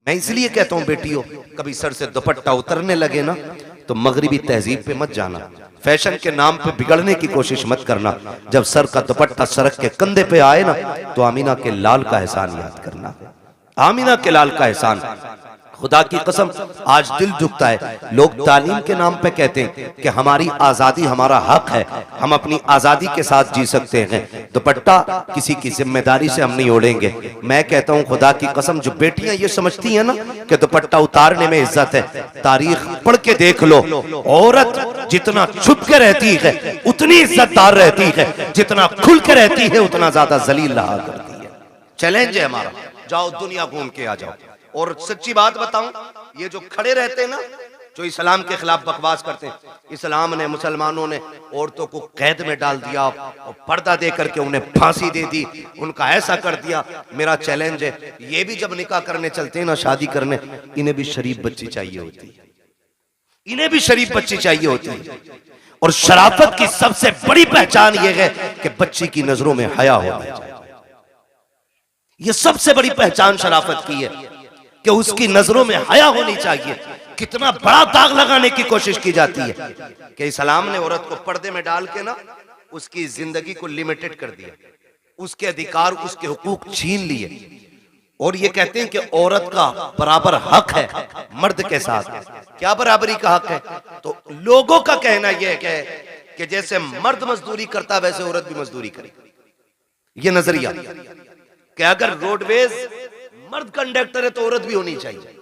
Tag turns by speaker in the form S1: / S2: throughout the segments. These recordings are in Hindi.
S1: मैं इसलिए कहता हूं बेटियों, कभी सर से दुपट्टा उतरने लगे ना तो मगरिबी तहजीब पे मत जाना, फैशन के नाम पे बिगड़ने की कोशिश मत करना। जब सर का दुपट्टा सरक के कंधे पे आए ना तो आमीना के लाल का एहसान याद करना, आमीना के लाल का एहसान। खुदा की कसम आज दिल दुखता है, लोग तालीम के नाम पे कहते हैं कि हमारी आजादी हमारा हक है, हम अपनी आजादी के साथ जी सकते हैं, दुपट्टा किसी की जिम्मेदारी से हम नहीं ओढ़ेंगे। मैं कहता हूं खुदा की कसम, जो बेटियां ये समझती हैं ना कि दुपट्टा उतारने में इज्जत है, तारीख पढ़ के देख लो, औरत जितना छुप के रहती है उतनी इज्जतदार रहती है, जितना खुल के रहती है उतना ज्यादा जलील रहा करती है। चैलेंज है हमारा, जाओ दुनिया घूम के आ जाओ। और सच्ची बात बताऊं, ये जो खड़े रहते हैं ना, जो इस्लाम के खिलाफ बकवास करते हैं, इस्लाम ने मुसलमानों ने औरतों को कैद में डाल दिया और पर्दा दे करके उन्हें फांसी दे दी, उनका ऐसा कर दिया। मेरा चैलेंज है, ये भी जब निकाह करने चलते हैं ना, शादी करने, इन्हें भी शरीफ बच्ची चाहिए होती है, इन्हें भी शरीफ बच्ची चाहिए होती है। और शराफत की सबसे बड़ी पहचान यह है कि बच्ची की नजरों में हया होना चाहिए। यह सबसे बड़ी पहचान शराफत की है कि उसकी नजरों में हया होनी चाहिए। कितना बड़ा दाग लगाने की कोशिश की जाती है कि इस्लाम ने औरत को पर्दे में डाल के ना उसकी जिंदगी को लिमिटेड कर दिया, उसके अधिकार, उसके हुकूक छीन लिए, और ये कहते हैं कि औरत का बराबर हक है मर्द के साथ। क्या बराबरी का हक है? तो लोगों का कहना यह है कि जैसे मर्द मजदूरी करता वैसे औरत भी मजदूरी करे। ये नजरिया कि अगर रोडवेज मर्द कंडक्टर है तो औरत भी होनी चाहिए,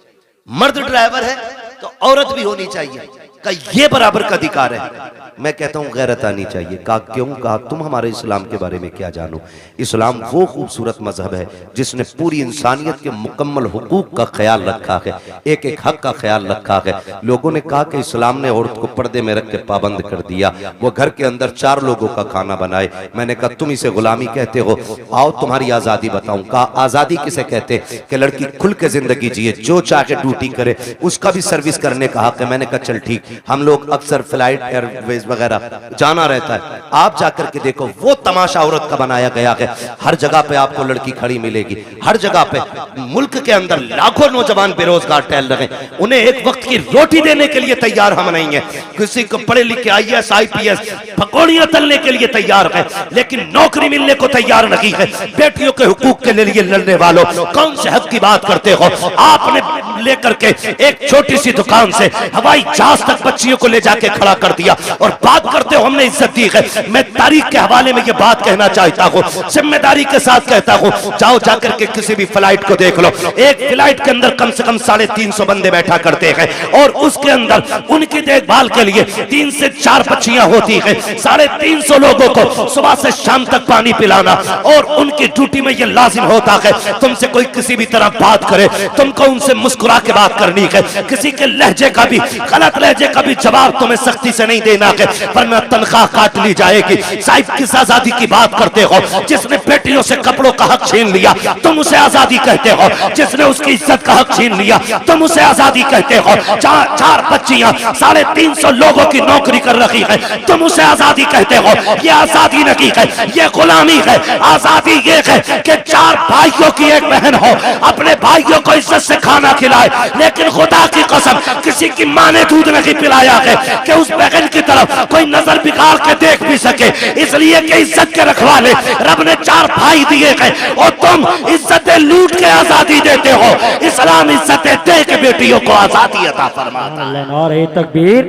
S1: मर्द ड्राइवर है तो औरत भी होनी चाहिए, का ये बराबर का अधिकार है। मैं कहता हूं गैरत आनी चाहिए। कहा क्यों? कहा तुम हमारे इस्लाम के बारे में क्या जानो? इस्लाम वो खूबसूरत मजहब है जिसने पूरी इंसानियत के मुकम्मल हुकूक का ख्याल रखा है, एक एक हक का ख्याल रखा है। लोगों ने कहा कि इस्लाम ने औरत को पर्दे में रख के पाबंद कर दिया, वो घर के अंदर 4 लोगों का खाना बनाए। मैंने कहा तुम इसे गुलामी कहते हो, आओ तुम्हारी आजादी बताऊं। कहा आजादी किसे कहते? कि लड़की खुल के जिंदगी जिए, जो चाहे ड्यूटी करे, उसका भी सर्विस करने का हक है। मैंने कहा चल ठीक, हम लोग अक्सर फ्लाइट एयरवेज वगैरह जाना रहता है, आप जाकर के देखो वो तमाशा औरत का बनाया गया है। हर जगह पे आपको लड़की खड़ी मिलेगी, हर जगह पे। मुल्क के अंदर लाखों नौजवान बेरोजगार टहल रहे हैं, उन्हें एक वक्त की रोटी देने के लिए तैयार हम नहीं है। किसी को पढ़े लिखे IAS IPS पकौड़ियां तलने के लिए तैयार है, लेकिन नौकरी मिलने को तैयार नहीं है। बेटियों के हुकूक के लिए लड़ने वालों, कौन से हक की बात करते हो? आपने लेकर के एक छोटी सी दुकान से हवाई जहाज तक बच्चियों को ले जाके खड़ा कर दिया और बात करते हो हमने इज्जत दी है। मैं तारीख के हवाले में ये बात कहना चाहता हूँ, जिम्मेदारी के साथ कहता हूँ, जाओ जाकर के किसी भी फ्लाइट को देख लो, एक फ्लाइट के अंदर कम से कम 350 बंदे बैठा करते हैं, और उसके अंदर उनकी देखभाल के लिए 3 से 4 बच्चियां होती है। 350 लोगों को सुबह से शाम तक पानी पिलाना, और उनकी ड्यूटी में ये लाजिम होता है तुमसे कोई किसी भी तरह बात करे, तुमको उनसे मुस्कुरा के बात करनी है। किसी के लहजे का भी, गलत लहजे का भी जवाब तुम्हें सख्ती से नहीं देना है, वरना तनख्वाह काट ली जाएगी। साहिब किस आजादी की बात करते हो? जिसने बेटियों से कपड़ों का हक छीन लिया तुम उसे आजादी कहते हो, जिसने उसकी इज्जत का हक छीन लिया तुम उसे आजादी कहते हो। 4 बच्चियां 350 लोगों की नौकरी कर रही है, तुम उसे आजादी कहते हो। यह आजादी नहीं है, यह गुलामी है। आजादी ये है कि 4 भाइयों की एक बहन हो, अपने भाइयों को इज्जत से खाना खिलाए, लेकिन खुदा की कसम किसी की मां ने दूध नहीं पिलाया है कि उस बहन की तरफ कोई नजर बिगाड़ के देख भी सके। इसलिए कि इज्जत के रखवाले रब ने 4 भाई दिए हैं, और तुम इज्जतें लूट के आजादी देते हो। इस्लाम इज्जतें दे के बेटियों को आजादी अता फरमाता है।
S2: नारे तकबीर,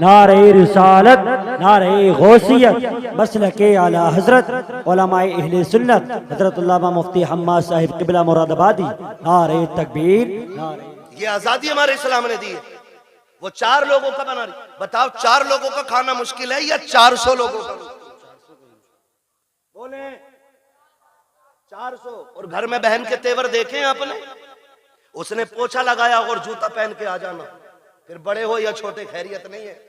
S2: नारे रिसालत, नारे गौसियत, मसलके आला हजरत उलमाए अहले सुन्नत हजरत अल्लामा मुफ्ती हम्माद साहिब क़िबला मुरादाबादी। नारे तकबीर, नारे।
S1: ये आजादी हमारे इस्लाम ने दी है। वो 4 लोगों का बना रही, बताओ 4 लोगों का खाना मुश्किल है या 400 लोगों का? बोले 400। और घर में बहन के तेवर देखे आपने? उसने पोछा लगाया और जूता पहन के आ जाना, फिर बड़े हो या छोटे खैरियत नहीं है।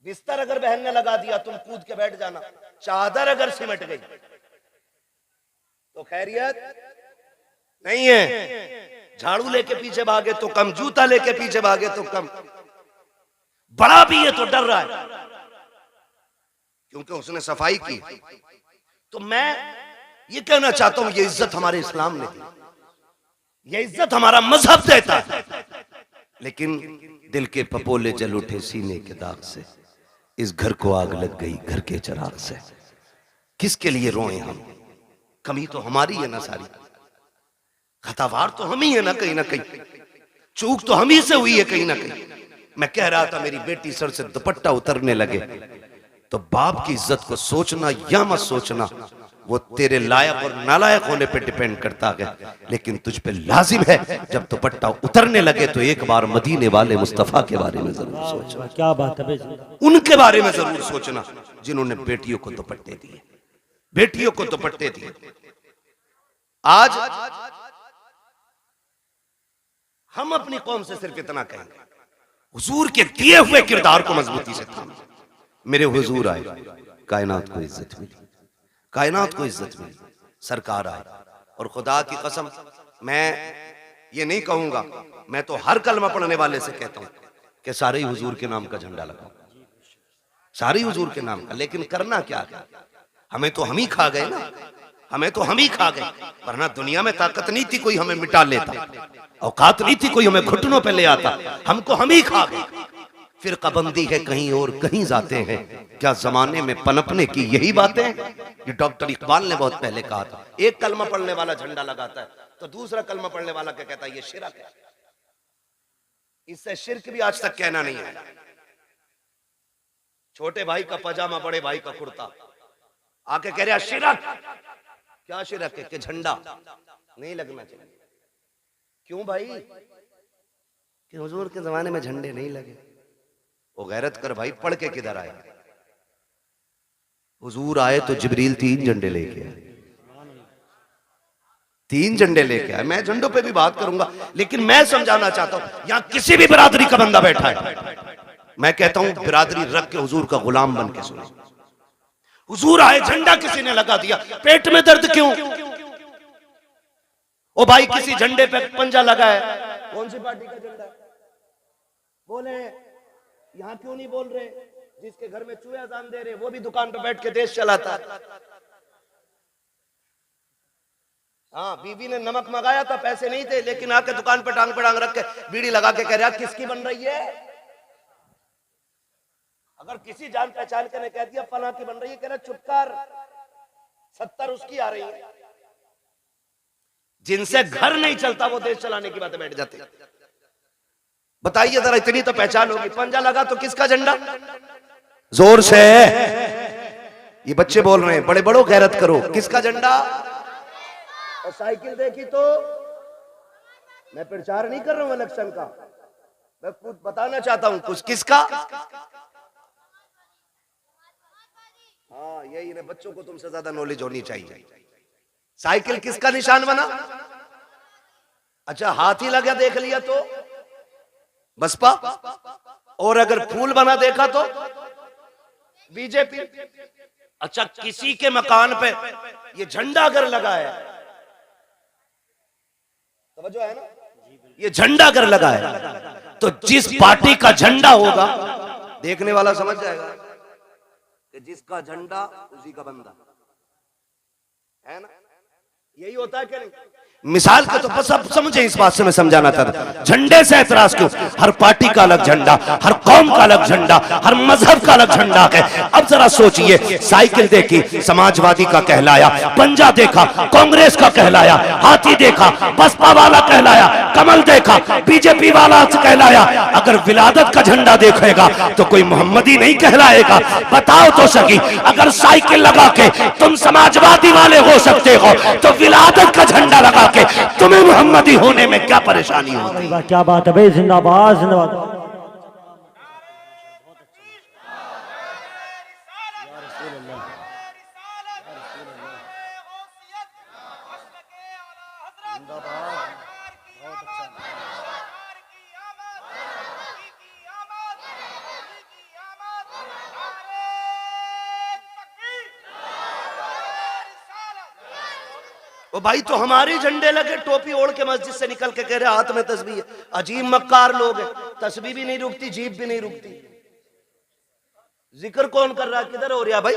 S1: बिस्तर अगर बहन ने लगा दिया तुम कूद के बैठ जाना, चादर अगर सिमट गई तो खैरियत नहीं है। झाड़ू लेके पीछे भागे तो कम, जूता लेके पीछे भागे तो कम। बड़ा भी है तो डर रहा है क्योंकि उसने सफाई की। तो मैं ये कहना चाहता हूं ये इज्जत हमारे इस्लाम ने दी। ये इज्जत हमारा मजहब देता है। लेकिन दिल के पपोले जल उठे सीने के दाग से, इस घर को आग लग गई घर के चिराग से। किसके लिए रोए हम? कमी तो हमारी है ना सारी, खतावार तो हम ही है ना कहीं, चूक तो हम ही से हुई है कहीं ना कहीं। मैं कह रहा था मेरी बेटी सर से दुपट्टा उतरने लगे तो बाप की इज्जत को सोचना या मत सोचना वो तेरे लायक और नालायक होने पे डिपेंड करता है, लेकिन तुझ पे लाजिम है जब दुपट्टा उतरने लगे तो एक बार मदीने वाले मुस्तफा के बारे में जरूर सोचना।
S2: क्या बात है भाई,
S1: उनके बारे में जरूर सोचना जिन्होंने बेटियों को दुपट्टे दिए, बेटियों को दुपट्टे दिए। आज हम अपनी कौम से सिर्फ इतना कहेंगे, हुजूर के दिए हुए किरदार को मजबूती से थाम। मेरे हुजूर आए, कायनात को इज्जत मिली, कायनात को इज्जत मिली, सरकार आए। और खुदा की कसम मैं ये नहीं कहूंगा, मैं तो हर कलमा पढ़ने वाले से कहता हूं कि सारे ही हुजूर के नाम का झंडा लगाओ, सारे ही हुजूर के नाम का। लेकिन करना क्या है? हमें तो हम ही खा गए ना, हमें तो हम ही खा गए, वरना दुनिया में ताकत नहीं थी कोई हमें मिटा लेता, औकात नहीं थी कोई हमें घुटनों पे ले आता, हमको हम ही खा गए। फिर कबंदी है कहीं और कहीं जाते हैं, क्या जमाने में पनपने की यही बातें? ये डॉक्टर इकबाल ने बहुत पहले कहा था। एक कलमा पढ़ने वाला झंडा लगाता है तो दूसरा कलमा पढ़ने वाला क्या कहता है? ये शिरक है। इससे शिरक भी आज तक कहना नहीं है। छोटे भाई का पजामा बड़े भाई का कुर्ता, आके कह रहा शिरक। क्या शिरक है? कि झंडा नहीं लगना चाहिए। क्यों भाई? कि हुजूर के जमाने में झंडे नहीं लगे। वो गैरत कर भाई, पढ़ के किधर आए? हुजूर आए तो जिब्रील 3 झंडे लेके आए, 3 झंडे लेके आए। मैं झंडों पे भी बात करूंगा, लेकिन मैं समझाना चाहता हूं यहां किसी भी बिरादरी का बंदा बैठा है, मैं कहता हूं बिरादरी रख के हुजूर का गुलाम बन के सुने। हुजूर आए, झंडा किसी ने लगा दिया, पेट में दर्द क्यों? ओ भाई किसी झंडे पे पंजा लगा है, कौन सी पार्टी का झंडा है? बोले। यहां क्यों नहीं बोल रहे? जिसके घर में चूहे अजान दे रहे वो भी दुकान पे बैठ के देश चलाता है। हाँ, बीवी ने नमक मंगाया था, पैसे नहीं थे, लेकिन आके दुकान पे टांग रख के बीड़ी लगा के कह रहा किसकी बन रही है? अगर किसी जान पहचान के ने कह दिया फला की बन रही है, कह रहा चुप कर, 70 उसकी आ रही है। जिनसे घर नहीं चलता वो देश चलाने की बातें बैठ जाते। बताइए जरा, इतनी तो पहचान होगी। पंजा लगा तो किसका झंडा? जोर से ये बच्चे बोल रहे हैं, बड़े बड़ो गैरत करो, किसका झंडा? और साइकिल देखी तो मैं प्रचार नहीं कर रहा हूं इलेक्शन का, मैं कुछ बताना चाहता हूं कुछ। किसका? हाँ, यही ना, बच्चों को तुमसे ज्यादा नॉलेज होनी चाहिए। साइकिल किसका निशान बना? अच्छा, हाथी लगा देख लिया तो बसपा, और अगर फूल बना देखा तो बीजेपी। अच्छा, किसी के मकान पे ये झंडा अगर लगा है, समझो है ना, ये झंडा अगर लगा है तो जिस पार्टी का झंडा होगा देखने वाला समझ जाएगा कि जिसका झंडा उसी का बंदा है ना। यही होता है क्या नहीं? मिसाल के तो बस अब समझे, इस बात से मैं समझाना चाहता। झंडे से एतराज क्यों? हर पार्टी का अलग झंडा, हर कौम का अलग झंडा, हर मजहब का अलग झंडा है। अब जरा सोचिए, साइकिल देखी समाजवादी का कहलाया, पंजा देखा कांग्रेस का कहलाया, हाथी देखा बसपा वाला कहलाया, कमल देखा बीजेपी वाला कहलाया। अगर विलादत का झंडा देखेगा तो कोई मोहम्मदी नहीं कहलाएगा। बताओ तो सही, अगर साइकिल लगा के तुम समाजवादी वाले हो सकते हो तो विलादत का झंडा लगा के तुम्हें मोहम्मदी होने में क्या परेशानी होती है?
S2: क्या बात है भाई, जिंदाबाद जिंदाबाद।
S1: वो भाई तो हमारे झंडे लगे, टोपी ओढ़ के मस्जिद से निकल के कह रहे हाथ में तस्बीह है। अजीब मक्कार लोग हैं, तस्बीह भी नहीं रुकती, जीभ भी नहीं रुकती। जिक्र कौन कर रहा है? किधर हो रहा भाई?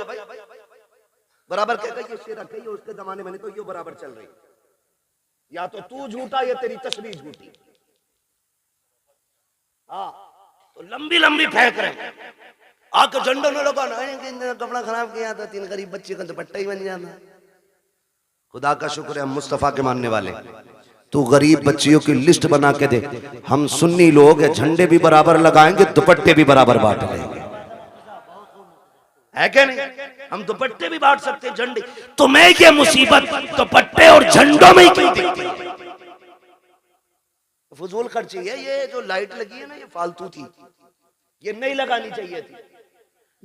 S1: बराबर कह कहिए शेरा कहिए, उसके जमाने में नहीं तो यो बराबर चल रही। या तो तू झूठा या तेरी तस्वीर झूठी। हाँ, तो लंबी लंबी फेंक रहे, आके झंडों में लोग कपड़ा खराब किया था, 3 गरीब बच्चे का दुपट्टा ही बन जाना। खुदा का शुक्र है हम मुस्तफा के मानने वाले। तू गरीब बच्चियों की लिस्ट बना के दे, हम सुन्नी लोग हैं, झंडे भी बराबर लगाएंगे, दुपट्टे भी बराबर बांट लेंगे, है क्या नहीं? हम दुपट्टे भी बांट सकते हैं, झंडे। तुम्हें ये मुसीबत दुपट्टे और झंडों में ही क्यों दिखती? फजूल खर्ची है। ये जो लाइट लगी है ना, ये फालतू थी, ये नहीं लगानी चाहिए थी,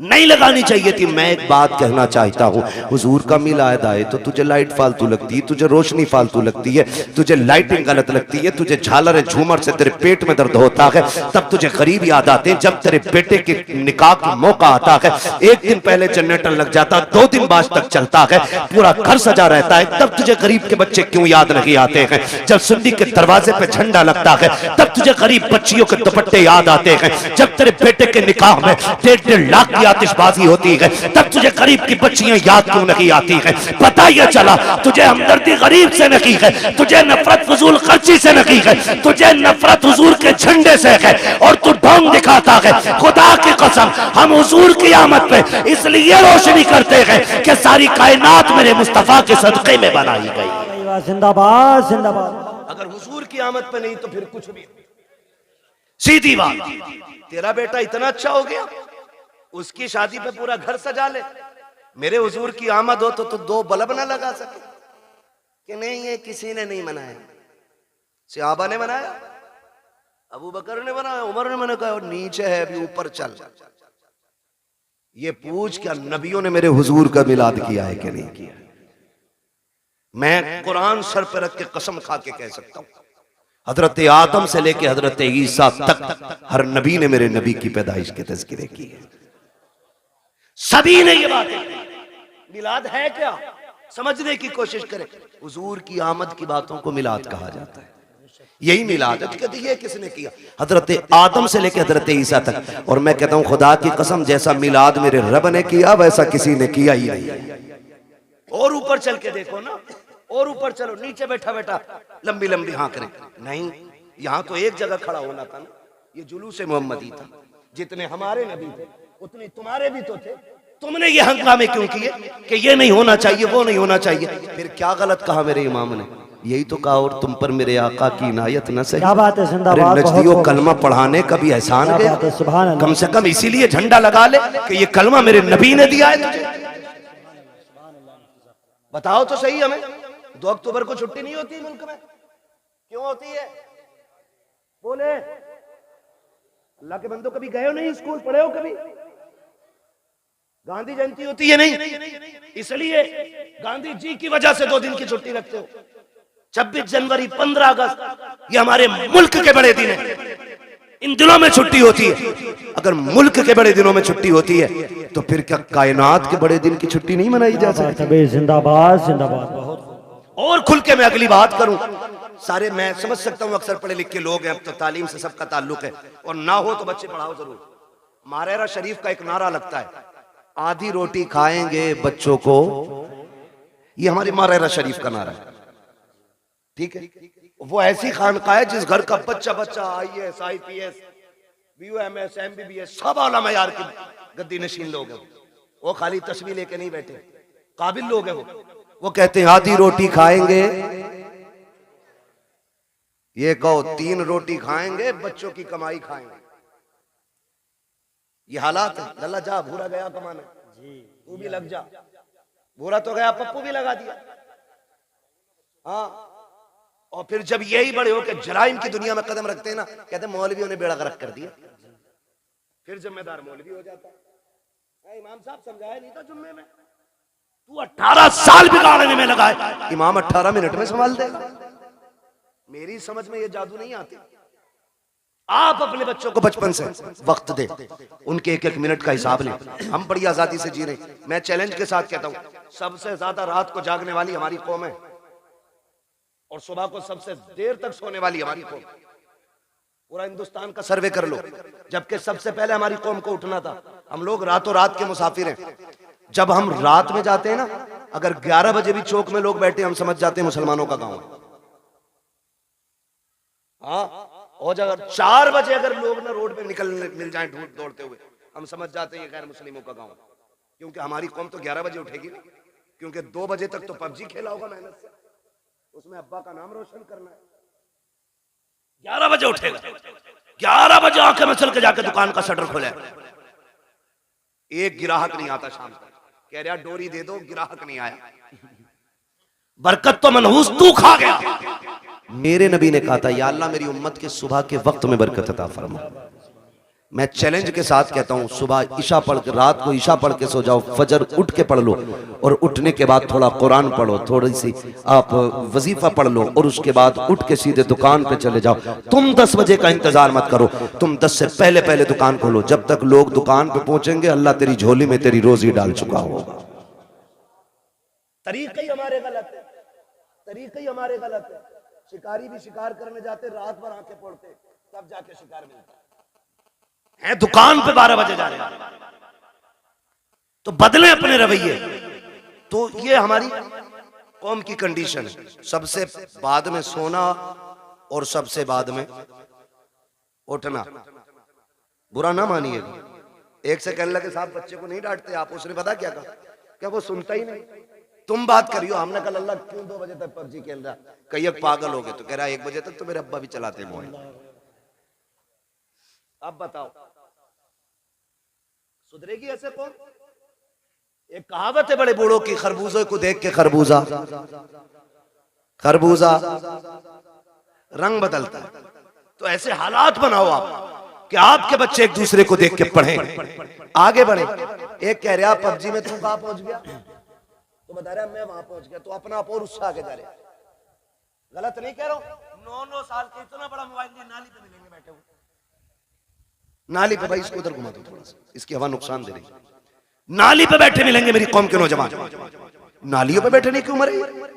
S1: नहीं लगानी चाहिए थी। मैं एक बात कहना चाहता हूँ, हुजूर का मिलाद आए तो तुझे लाइट फालतू लगती है, तुझे रोशनी फालतू लगती है, तुझे लाइटिंग गलत लगती है, तुझे झालर झूमर से तेरे पेट में दर्द होता है, तब तुझे गरीब याद आते हैं। जब तेरे बेटे के निकाह का मौका आता है, एक दिन पहले जनरेटर लग जाता, 2 दिन बाद तक चलता है, पूरा घर सजा रहता है, तब तुझे गरीब के बच्चे क्यों याद नहीं आते हैं? जब सुन्नी के दरवाजे पे झंडा लगता है, तब तुझे गरीब बच्चियों के दुपट्टे याद आते हैं। जब तेरे बेटे के निकाह में 1.5 लाख की आतिशबाजी होती है, तब तुझे गरीब की बच्चियां याद क्यों नहीं आती हैं? पता ये चला तुझे हमदर्दी गरीब से नहीं है, तुझे नफरत फजूल खर्ची से नहीं है, तुझे नफरत हुजूर के झंडे से है, और तू ढोंग दिखाता है। खुदा की कसम, हम हुजूर की आमद पे इसलिए रोशनी करते हैं कि सारी कायनात मेरे मुस्तफा के सदक़े में बनाई गई।
S2: जिंदाबाद जिंदाबाद।
S1: अगर हुजूर की आमद पे नहीं तो फिर कुछ भी। सीधी बात, तेरा बेटा इतना अच्छा हो गया, उसकी शादी पे पूरा घर सजा ले, मेरे हुजूर की आमद हो तो 2 बल्ब ना लगा सके कि नहीं ये किसी ने नहीं मनाया, सहाबा ने मनाया, अबू बकर ने बनाया, उमर ने मनाया, और नीचे है अभी ऊपर चल। ये पूछ क्या नबियों ने मेरे हुजूर का मिलाद किया है कि नहीं किया? मैं कुरान सर पे रख के कसम खा के कह सकता हूं, हजरत आदम से लेके हजरत ईसा तक हर नबी ने मेरे नबी की पैदाइश के तज़किरे की है। सभी ने ये बात मिलाद है क्या समझने की कोशिश करें। हुजूर की आमद की बातों को मिलाद कहा जाता है, यही मिलाद है। कहते ये किसने किया? हजरत आदम से लेकर हजरत ईसा तक। और मैं कहता हूं खुदा की कसम, जैसा मिलाद मेरे रब ने किया वैसा किसी ने किया ही नहीं। और ऊपर चल के देखो ना, और ऊपर चलो, नीचे बैठा बैठा लंबी लंबी हाँ करें नहीं, यहाँ तो एक जगह खड़ा होना था ना। ये जुलूस मोहम्मदी था, जितने हमारे नबी थे उतने तुम्हारे भी तो थे। तुमने ये हंगामे क्यों किए कि ये नहीं होना चाहिए, वो नहीं होना चाहिए? फिर क्या गलत कहा मेरे इमाम ने? यही तो कहा, और तुम पर मेरे आका की इनायत न सही।
S2: क्या बात है, जिंदाबाद।
S1: नजदियों कलमा पढ़ाने का भी एहसान गया, कम से कम इसीलिए झंडा लगा ले कि ये कलमा मेरे नबी ने दिया है तुझे। बताओ तो सही हमें, 2 अक्टूबर को छुट्टी नहीं होती मुल्क में? क्यों होती है? बोले अल्लाह के बंदो, कभी गए हो नहीं स्कूल, पढ़े हो कभी? गांधी जयंती होती है नहीं, इसलिए गांधी जी की वजह से 2 दिन की छुट्टी रखते हो। 26 जनवरी, 15 अगस्त ये हमारे मुल्क के बड़े दिन है, इन दिनों में छुट्टी होती है। अगर मुल्क के बड़े दिनों में छुट्टी होती है तो फिर क्या कायनात के बड़े दिन की छुट्टी नहीं मनाई जा सकती?
S2: जिंदाबाद जिंदाबाद।
S1: और खुल के मैं अगली बात करूं, सारे मैं समझ सकता हूं अक्सर पढ़े लिखे लोग हैं, अब तो तालीम से सबका ताल्लुक है, और ना हो तो बच्चे पढ़ाओ जरूर। मारेरा शरीफ का एक नारा लगता है, आधी रोटी खाएंगे बच्चों को, ये हमारी मारेरा शरीफ का नारा है, ठीक है? वो ऐसी खानका है जिस घर का बच्चा बच्चा IAS IPS BUMS MBBS सब आला मयार की गद्दी नशीन लोग हैं। वो खाली तस्वीर लेके नहीं बैठे, काबिल लोग हैं वो कहते हैं आधी रोटी खाएंगे, ये कहो 3 रोटी खाएंगे, बच्चों की कमाई खाएंगे। ये हालात है। लल्ला जा, भूरा गया कमाने, तू भी लग जा। भूरा तो गया, पप्पू भी लगा दिया। हाँ, और फिर जब यही बड़े होकर जराइम की दुनिया में कदम रखते हैं ना, कहते हैं मौलवियों ने बेड़ा गर्क कर दिया, फिर जिम्मेदार मौलवी हो जाता है। इमाम साहब समझाया नहीं था जुम्मे में, तू 18 साल बिगाड़ने में लगा है, इमाम 18 मिनट में संभाल देगा। मेरी समझ में ये जादू नहीं आती। आप अपने बच्चों को बचपन से वक्त दे, उनके 1-1 मिनट का हिसाब लें। हम बड़ी आजादी से जी रहे। मैं चैलेंज के साथ कहता हूं, सबसे ज्यादा रात को जागने वाली हमारी कौम है, और सुबह को सबसे देर तक सोने वाली हमारी कौम। पूरा हिंदुस्तान का सर्वे कर लो, जबकि सबसे पहले हमारी कौम को उठना था। हम लोग रातों रात के मुसाफिर हैं। जब हम रात में जाते हैं ना, अगर 11 बजे भी चौक में लोग बैठे, हम समझ जाते हैं मुसलमानों का गांव है। हाँ, और अगर 4 बजे अगर लोग ना रोड पे निकल मिल जाएं ढूंढ दौड़ते हुए, हम समझ जाते हैं ये गैर मुस्लिमों का गांव, क्योंकि हमारी कौम तो 11 बजे उठेगी ना, क्योंकि 2 बजे तक तो पबजी खेला होगा मेहनत से, उसमें अब्बा का नाम रोशन करना है। 11 बजे उठेगा, 11 बजे आंखें में चल के जाके दुकान का शटर खोले, एक गिराहक नहीं आता शाम तक, कह रहा डोरी दे दो, गिराहक नहीं आया, बरकत तो मनहूस तू खा गया। मेरे नबी ने कहा था, या अल्लाह मेरी उम्मत के सुबह के वक्त में बरकत अता फरमा। मैं चैलेंज के साथ कहता हूं, सुबह ईशा पढ़ के, रात को ईशा पढ़ के सो जाओ, फजर उठ के पढ़ लो, और उठने के बाद थोड़ा कुरान पढ़ो, थोड़ी सी आप वजीफा पढ़ लो, और उसके बाद उठ के सीधे दुकान पे चले जाओ। तुम 10 बजे का इंतजार मत करो, तुम 10 से पहले पहले दुकान खोलो, जब तक लोग दुकान पे पहुंचेंगे अल्लाह तेरी झोली में तेरी रोजी डाल चुका होगा। तरीका ही हमारे गलत है, तरीका ही हमारे गलत है। शिकारी भी शिकार करने जाते, रात भर आंखें फोड़ते, तब जाके शिकार मिलता है, दुकान पे 12 बजे जा रहे हैं, तो बदले अपने रवैये। तो ये हमारी कौम की कंडीशन है, सबसे बाद में सोना और सबसे बाद में उठना। बुरा ना मानिएगा, एक से कहने लगे साहब बच्चे को नहीं डांटते आप, उसने पता क्या कहा, क्या वो सुनता ही नहीं, तुम बात करियो। हमने कल अल्लाह क्यों 2 बजे तक पबजी खेल रहा, कई पागल हो गए, तो कह रहा 1 बजे तक तो मेरे अब्बा भी चलाते मोबाइल। अब बताओ सुधरेगी ऐसे कौन? एक कहावत है बड़े बूढ़ों की, खरबूजे को देख के खरबूजा खरबूजा रंग बदलता है। तो ऐसे हालात बनाओ आप कि आपके बच्चे एक दूसरे को देख के पढ़ें, आगे बढ़े। एक कह रहा पबजी में तू कहां पहुंच गया, तो बता रहा मैं वहां पहुंच गया, तो अपना आप और उससे आगे जा रहे। गलत नहीं कह रहा हूं, 9-9 साल के इतना बड़ा मोबाइल लिए नाली पे मिलेंगे बैठे हुए, नाली पे, भाई इसको उधर घुमा दो थोड़ा सा, इसकी हवा नुकसान दे रही है। नाली पे बैठे मिलेंगे मेरी कौम के नौजवान, नालियों पे बैठे नहीं क्यों मरे?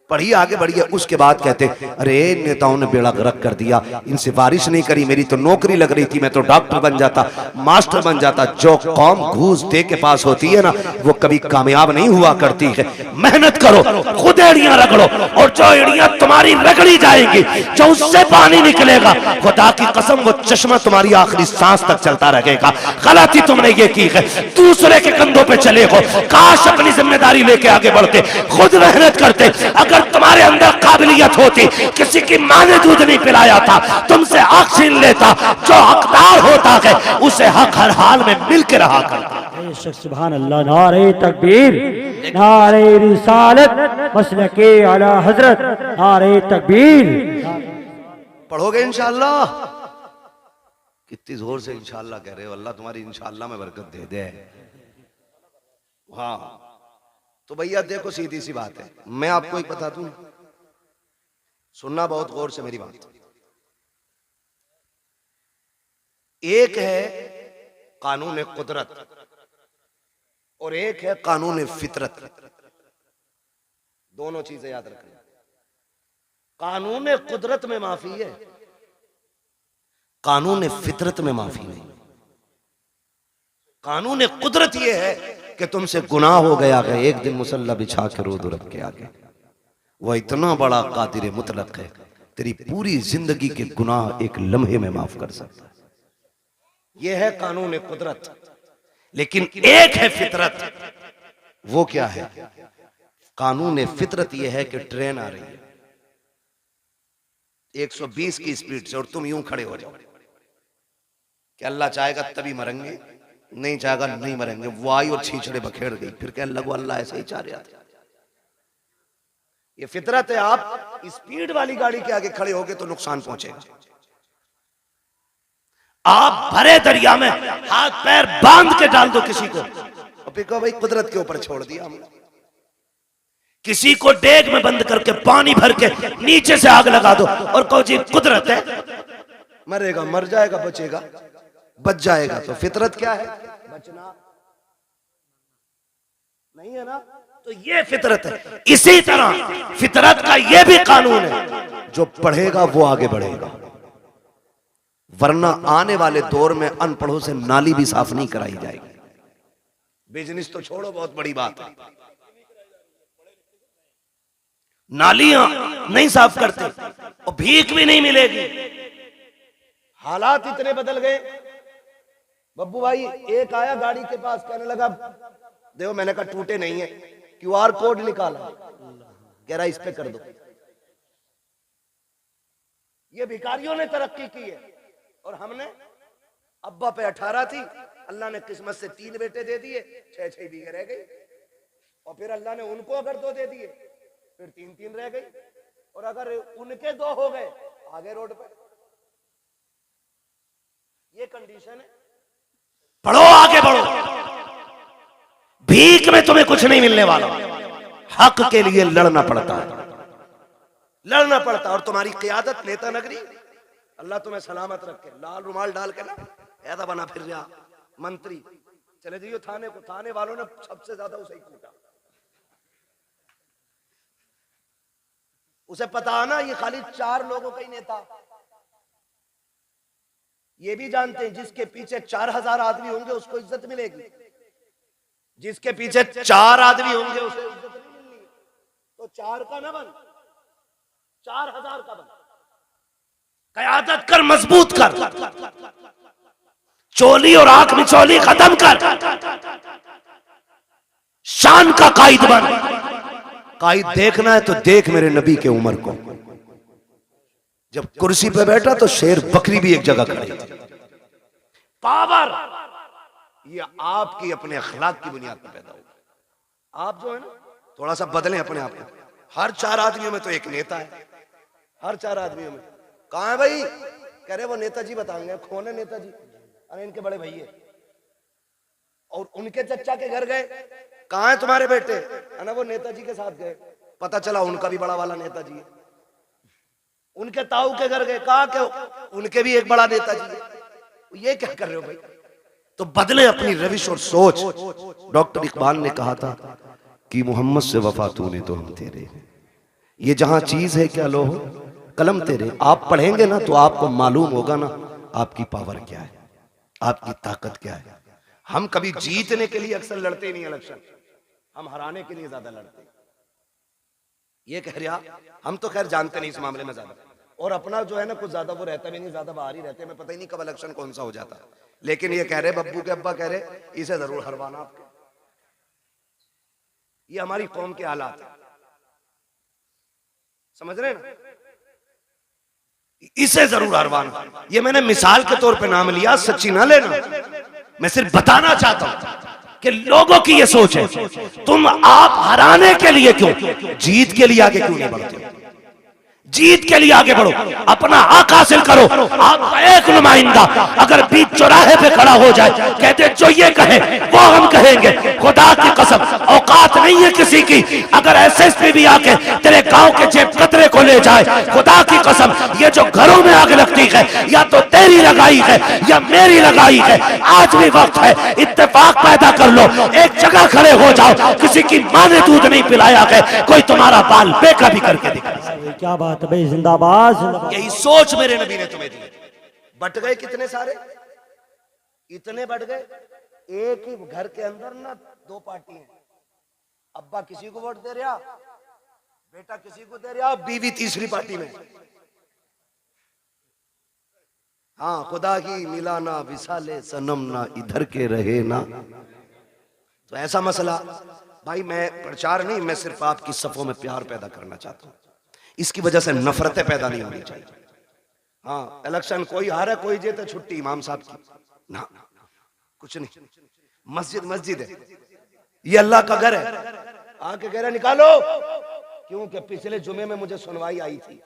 S1: पढ़िए, आगे बढ़िए। उसके बाद कहते अरे नेताओं ने बेड़ा गर्क कर दिया, इनसे बारिश नहीं करी, मेरी तो नौकरी लग रही थी, मैं तो डॉक्टर बन जाता, मास्टर बन जाता। जो कौम घूस दे के पास होती है ना, वो कभी कामयाब नहीं हुआ करती है। मेहनत करो, खुद एड़ियां रगड़ो, और जो एड़ियां तुम्हारी रगड़ी जाएंगी, जो उससे पानी निकलेगा, खुदा की कसम वो चश्मा तुम्हारी आखिरी सांस तक चलता रहेगा। गलती तुमने ये की है, दूसरे के कंधों पे चले हो। काश अपनी जिम्मेदारी लेके आगे बढ़ते, खुद मेहनत करते। अगर तुम्हारे अंदर काबिलियत होती, किसी की मां ने दूध नहीं पिलाया था, तुमसे हक छीन लेता, जो हकदार होता है उसे हक हर हाल में मिल के रहा करता।
S2: सुभान अल्लाह, नारे तकबीर, नारे रिसालत, मसलके आला हजरत, नारे तकबीर।
S1: पढ़ोगे इंशाअल्लाह? कितनी जोर से इंशाअल्लाह कह रहे हो, अल्लाह तुम्हारी इंशाअल्लाह में बरकत दे दे। हाँ तो भैया देखो, सीधी सी बात है, मैं आपको एक बता दूं, सुनना बहुत गौर से मेरी बात। एक है कानून कुदरत और एक है कानून फितरत। दोनों चीजें याद रखना। कानून कुदरत में माफी है, कानून फितरत में माफी नहीं। कानून कुदरत यह है कि तुमसे गुनाह हो गया है, एक दिन मुसल्ला बिछा के रो दो रब के आगे। वह इतना बड़ा कादिर मुतलक है, तेरी पूरी जिंदगी के गुनाह एक लम्हे में माफ कर सकता है। यह है कानून कुदरत। लेकिन एक है फितरत। वो क्या है? कानून फितरत यह है कि ट्रेन आ रही है 120 की स्पीड से और तुम यूं खड़े हो जाओ कि अल्लाह चाहेगा तभी मरेंगे, नहीं चाहेगा नहीं मरेंगे। वो आई और छींचड़े बखेड़ गई, फिर कहने लगो अल्लाह ऐसे ही चाह रहा था। ये फितरत है। आप स्पीड वाली गाड़ी के आगे खड़े होगे तो नुकसान पहुंचेगा। आप भरे दरिया में हाथ पैर बांध के डाल दो किसी को, और फिर कहो भाई कुदरत के ऊपर छोड़ दिया हमने। किसी को डेग में बंद करके पानी भर के नीचे से आग लगा दो और कहो जी कुदरत है, मरेगा मर जाएगा, बचेगा बच जाएगा। तो फितरत क्या है? बचना नहीं है ना, तो ये फितरत है। इसी तरह फितरत का ये भी कानून है, जो पढ़ेगा वो आगे बढ़ेगा, वरना आने वाले दौर में अनपढ़ों से नाली भी साफ नहीं कराई जाएगी। बिजनेस तो छोड़ो, बहुत बड़ी बात है, नालियां नहीं साफ करते और भीख भी नहीं मिलेगी। हालात इतने बदल गए। बब्बू भाई एक आया गाड़ी के पास, कहने लगा देखो, मैंने कहा टूटे नहीं है, QR कोड निकाला, कह रहा इस पे कर दो। ये भिखारियों ने तरक्की की है और हमने, अब्बा पे 18 थी, अल्लाह ने किस्मत से 3 बेटे दे दिए, 6-6 बीघे रह गई। और फिर अल्लाह ने उनको अगर 2 दे दिए, फिर 3-3 रह गई। और अगर उनके 2 हो गए, आगे रोड पे। ये कंडीशन है। बढ़ो, आगे बढ़ो। भीख में तुम्हें कुछ नहीं मिलने वाला। हक के लिए लड़ना पड़ता है, लड़ना पड़ता है। और तुम्हारी क़ियादत नेता नगरी, अल्लाह तुम्हें सलामत रखे। लाल रुमाल डाल के ना ऐसा बना फिर रहा मंत्री, चले जाइए थाने को। थाने वालों ने सबसे ज्यादा उसे ही कूटा। उसे पता है ना ये खाली 4 लोगों का ही नेता। ये भी जानते हैं जिसके पीछे 4000 आदमी होंगे उसको इज्जत मिलेगी, जिसके पीछे 4 आदमी होंगे उसे इज्जत नहीं मिलनी। तो 4 का ना बन, 4000 का बन। क़यादत कर, मजबूत कर, चोली और आंख में चोली खत्म कर, शान का कायद बन। कायद देखना है तो देख मेरे नबी के उमर को। जब कुर्सी पे बैठा तो शेर बकरी भी एक जगह खड़ी। पावर ये आपकी अपने अखलाक की बुनियाद पर पैदा होगा। आप जो है ना थोड़ा सा बदलें अपने आप को। हर 4 आदमियों में तो एक नेता है, हर 4 आदमियों में। कहां है भाई? कह रहे वो नेताजी बताएंगे। कौन है नेताजी? अरे इनके बड़े भैया। और उनके चचा के घर गए, कहां है तुम्हारे बेटे? है ना वो नेताजी के साथ गए, पता चला उनका भी बड़ा वाला नेताजी है। उनके ताऊ के घर गए, कहा कि उनके भी एक बड़ा नेताजी है। ये क्या कर रहे हो भाई? तो बदले अपनी रविश और सोच। डॉक्टर इकबाल ने कहा था कि मोहम्मद से वफा तूने तो हम तेरे, ये जहां चीज है क्या लो कलम तेरे। आप पढ़ेंगे ना तो आपको मालूम होगा ना आपकी पावर क्या है, आपकी ताकत क्या है। हम कभी जीतने के लिए अक्सर लड़ते नहीं इलेक्शन, हम हराने के लिए ज्यादा लड़ते। ये कह रहा, हम तो खैर जानते नहीं इस मामले में ज्यादा, और अपना जो है ना कुछ ज्यादा वो रहता भी नहीं, ज्यादा बाहर ही रहते। मैं पता ही नहीं कब इलेक्शन कौन सा हो जाता। लेकिन ये कह रहे, बब्बू के अब्बा कह रहे इसे जरूर हरवाना आपके। ये हमारी कौम के हालात है, समझ रहे हैं ना? इसे जरूर हरवाना। ये मैंने मिसाल के तौर पे नाम लिया, सच्ची ना लेना। मैं सिर्फ बताना चाहता हूं कि लोगों की ये सोच है, तुम आप हराने के लिए क्यों, जीत के लिए आगे क्यों नहीं बढ़ते? जीत के लिए आगे बढ़ो, अपना हक हासिल करो। आपका एक नुमाइंदा अगर बीच चौराहे पे खड़ा हो जाए, कहते जो ये कहे वो हम कहेंगे, खुदा की कसम औकात नहीं है किसी की। अगर SSP भी आके तेरे गांव के जेब कतरे को ले जाए, खुदा की कसम ये जो घरों में आग लगती है या तो तेरी लगाई है या मेरी लगाई है। आज भी वक्त है, इत्तेफाक पैदा कर लो, एक जगह खड़े हो जाओ। किसी की मां ने दूध नहीं पिलाया है, कोई तुम्हारा बाल बेका भी करके दिखा।
S2: क्या बात है भाई, जिंदाबाद जिंदाबाद।
S1: यही सोच मेरे नबी ने तुम्हें दी। बट गए कितने सारे, इतने बढ़ गए। एक ही घर के अंदर ना 2 पार्टी हैं। अब्बा किसी को वोट दे रहा, बेटा किसी को दे रहा, बीवी तीसरी पार्टी में। हाँ, खुदा की मिला ना विसाले सनम ना इधर के रहे ना। तो ऐसा मसला भाई, मैं प्रचार नहीं, मैं सिर्फ आपकी सफों में प्यार पैदा करना चाहता हूं। इसकी वजह से नफरतें पैदा नहीं होनी चाहिए। हाँ, इलेक्शन कोई हारे कोई जीते, छुट्टी इमाम साहब की ना, कुछ नहीं। मस्जिद मस्जिद है, ये अल्लाह का घर है। आके कह रहे निकालो, क्योंकि पिछले जुमे में मुझे सुनवाई आई थी,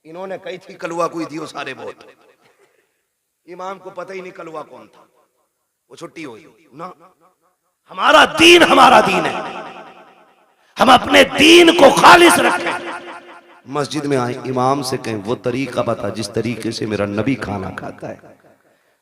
S1: इन्होंने कही थी कलुआ कोई दियो सारे वोट। इमाम को पता ही नहीं कलुआ कौन था, वो छुट्टी हुई ना। हमारा दीन है, हम अपने दीन को खालिस रखें। मस्जिद में आए, इमाम से कहें वो तरीका बता जिस तरीके से मेरा नबी खाना खाता है,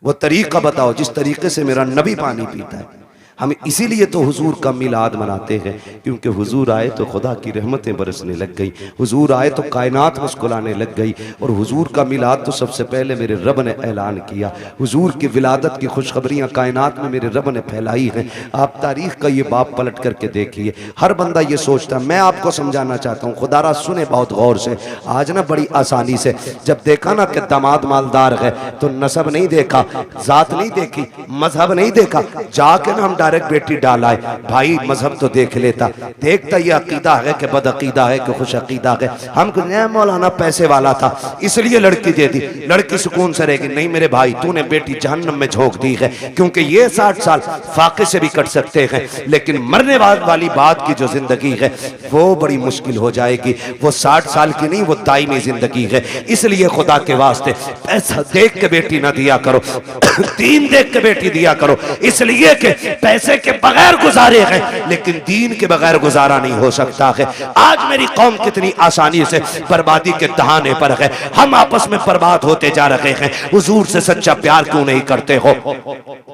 S1: वो तरीका बताओ जिस तरीके से मेरा नबी पानी पीता है। हम इसीलिए तो हुजूर का मिलाद मनाते हैं, क्योंकि हुजूर आए तो खुदा की रहमतें बरसने लग गई, हुजूर आए तो कायनात मुस्कुराने लग गई। और हुजूर का मिलाद तो सबसे पहले मेरे रब ने ऐलान किया। हुजूर की विलादत की खुशखबरियाँ कायनात में मेरे रब ने फैलाई हैं। आप तारीख का ये बाब पलट करके देखिए, हर बंदा ये सोचता, मैं आपको समझाना चाहता हूँ, खुदारा सुने बहुत गौर से। आज ना बड़ी आसानी से जब देखा ना कि दामाद मालदार है तो नसब नहीं देखा, जात नहीं देखी, मजहब नहीं देखा, जाके ना हम डायरेक्ट बेटी डाला है। भाई मजहब तो देख लेता, देखता ये अकीदा है कि बद अकीदा है कि खुश अकीदा है। हम मौलाना पैसे वाला था इसलिए लड़की दे दी, लड़की सुकून से रहेगी। नहीं मेरे भाई, तूने बेटी जहन्नम में झोंक दी है, क्योंकि ये 60 साल फाके से भी कट सकते हैं, लेकिन मरने वाली बात की जो जिंदगी है वो बड़ी मुश्किल हो जाएगी। वो 60 साल की नहीं, वो दायमी जिंदगी है। इसलिए खुदा के वास्ते पैसा देख के बेटी ना दिया करो, दीन देख के बेटी दिया करो, इसलिए कि पैसे के बगैर गुजारे हैं, लेकिन दीन के बगैर गुजारा नहीं हो सकता है। आज मेरी कौम कितनी आसानी से बर्बादी के दहाने पर है, हम आपस में बर्बाद होते जा रहे हैं। हुजूर से सच्चा प्यार क्यों नहीं करते हो?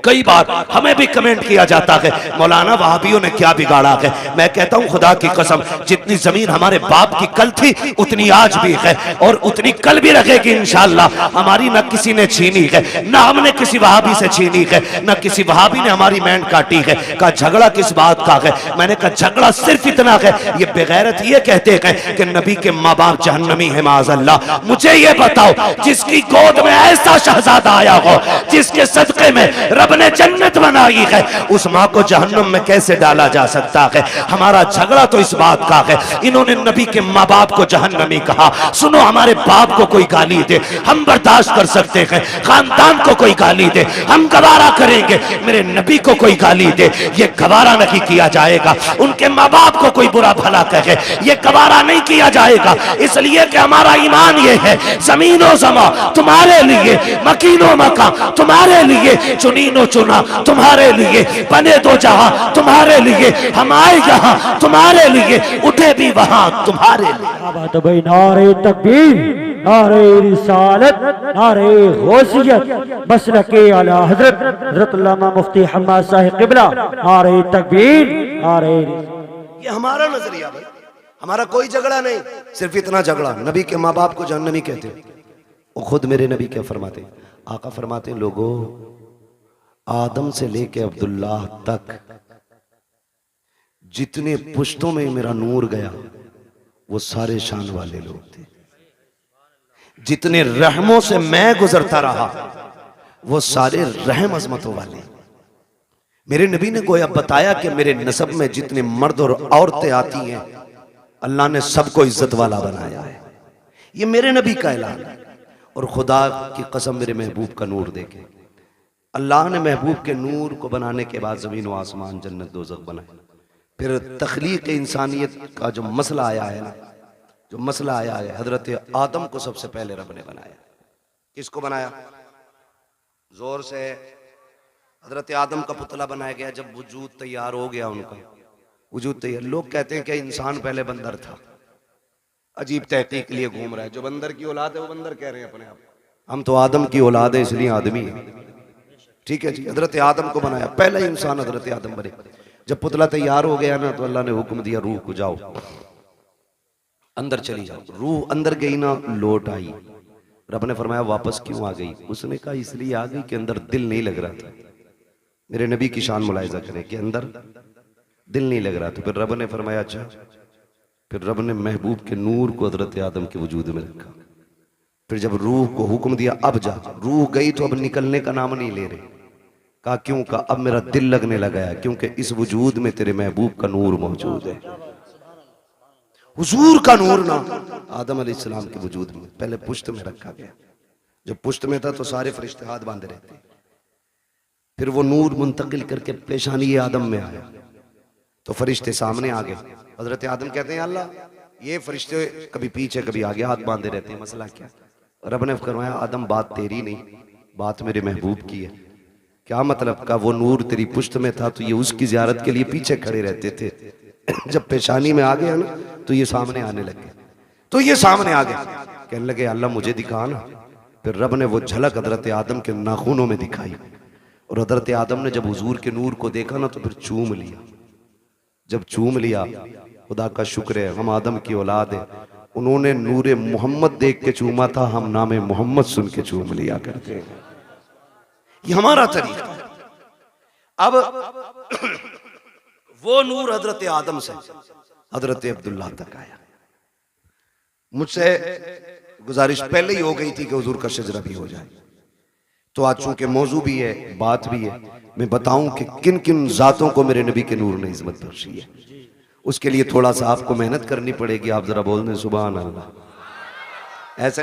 S1: कई बार हमें भी कमेंट किया जाता है, मौलाना वहाबियों ने क्या बिगाड़ा है। मैं कहता हूं खुदा की कसम, जितनी जमीन हमारे बाप की कल थी उतनी आज भी है और उतनी कल भी रहेगी इंशाअल्लाह। हमारी न किसी ने छीनी है, न हमने किसी वहाबी से छीनी है, न किसी वहाबी ने हमारी मैंड काटी है। कहा झगड़ा किस बात का है? मैंने कहा झगड़ा सिर्फ इतना है, ये बेगैरत ये कहते हैं कि नबी के माँ बाप जहन्नमी है माज़अल्लाह। मुझे ये बताओ, जिसकी गोद में ऐसा शहजादा आया हो, जिसके सदके में रब ने जन्नत बनाई है, उस माँ को जहन्नम में कैसे डाला जा सकता है? हमारा झगड़ा तो इस बात का है, इन्होंने नबी के माँ बाप को जहन्नमी कहा। सुनो, हमारे बाप को कोई गाली दे हम बर्दाश्त कर सकते हैं, खानदान को कोई गाली दे हम गवारा करेंगे, मेरे नबी को कोई गाली दे ये गवारा नहीं किया जाएगा। उनके माँ बाप को कोई बुरा भला कहे ये गवारा नहीं किया जाएगा, इसलिए कि हमारा ईमान ये है, जमीनो जमा तुम्हारे लिए, मकीनो मका तुम्हारे लिए, चुनीनो चुना तुम्हारे लिए, बने दो जहां तुम्हारे लिए, हम आए यहाँ तुम्हारे लिए, उठे भी वहां तुम्हारे लिए।
S2: तो भाई नारे तकबीर, नारे रिसालत, नारे गौसियत, मसलके आला हजरत हजरत अल्लामा मुफ्ती हम्माद साहिब किबला, नारे तकबीर, नारे।
S1: ये हमारा नजरिया भाई, हमारा कोई झगड़ा नहीं, सिर्फ इतना झगड़ा नबी के माँ बाप को जहन्नमी कहते। वो खुद मेरे नबी क्या फरमाते? आका फरमाते, लोगों आदम से लेके अब्दुल्लाह तक जितने पुश्तों में मेरा नूर गया वो सारे शान वाले लोग थे। जितने रहमों से मैं गुजरता रहा वो सारे रहम अजमतों वाले। मेरे नबी ने गोया बताया कि मेरे नसब में जितने मर्द और औरतें आती हैं अल्लाह ने सबको इज्जत वाला बनाया है। ये मेरे नबी का ऐलान है। और खुदा की कसम, मेरे महबूब का नूर देखे, अल्लाह ने महबूब के नूर को बनाने के बाद ज़मीन व आसमान, जन्नत दोज़ख बनाए। फिर तख्लीक इंसानियत का जो मसला आया है ना, जो मसला आया है, हजरत आदम को सबसे पहले रब ने बनाया। किसको बनाया? जोर से। हजरत आदम का पुतला बनाया गया। जब वजूद तैयार हो गया, उनका वजूद तैयार, लोग कहते हैं कि इंसान पहले बंदर था। अजीब तहकीक के लिए घूम रहा है, जो बंदर की औलाद है वो बंदर कह रहे हैं अपने आप। हम तो आदम की औलाद है इसलिए आदमी है। ठीक है जी, हजरत आदम को बनाया, पहला इंसान हजरत आदम बने। जब पुतला तैयार हो गया ना तो अल्लाह ने हुक्म दिया, रूह को जाओ अंदर चली जाओ। रूह अंदर गई ना, लौट आई। रब ने फरमाया वापस क्यों आ गई? उसने कहा इसलिए आ गई कि अंदर दिल नहीं लग रहा था। मेरे नबी की शान मुलाहिजा करें कि अंदर दिल नहीं लग रहा। तो फिर रब ने फरमाया अच्छा। फिर रब ने महबूब के नूर को हजरत आदम के वजूद में रखा। फिर जब रूह को हुक्म दिया अब जा, रूह गई तो अब निकलने का नाम नहीं ले रही। कहा क्यों? कहा अब मेरा दिल लगने लगा है, क्योंकि इस वजूद में तेरे महबूब का नूर मौजूद है। हुजूर का नूर ना आदम अलैहिस्सलाम के वजूद में पहले पुश्त में रखा गया। जब पुश्त में था तो सारे फरिश्ते हाथ बांधे रहते। फिर वो नूर मुंतकिल करके पेशानी आदम में आया तो फरिश्ते सामने आ गए। हजरत आदम कहते हैं अल्लाह, ये फरिश्ते कभी पीछे कभी आगे हाथ बांधे रहते हैं, मसला क्या? रब ने फरमाया आदम बात तेरी नहीं, बात मेरे महबूब की है। क्या मतलब? का वो नूर तेरी पुश्त में था तो ये उसकी ज़ियारत के लिए पीछे खड़े रहते थे। जब पेशानी में आ गया ना तो ये सामने आने लगे, तो ये सामने आ गए। कहने लगे अल्लाह मुझे दिखा ना। फिर रब ने वो झलक हजरत आदम के नाखूनों में दिखाई। और हजरत आदम ने जब हुजूर के नूर को देखा ना तो फिर चूम लिया। जब चूम लिया, खुदा का शुक्र है हम आदम की औलाद है, उन्होंने नूरे मोहम्मद देख के चूमा था, हम नामे मोहम्मद सुन के चूम लिया करते हैं। ये हमारा तरीका है। अब वो नूर हजरत आदम से हजरत अब्दुल्लाह तक आया। मुझसे गुजारिश पहले ही हो गई थी कि हुजूर का शजरा भी हो जाए, तो आज चूंकि मौजू भी है, बात भी है, मैं बताऊं कि किन किन जातों को मेरे नबी के नूर ने इज्जत बख्शी है। उसके लिए थोड़ा सा आपको मेहनत करनी पड़ेगी। आप जरा बोल दें सुभान अल्लाह। ऐसा नहीं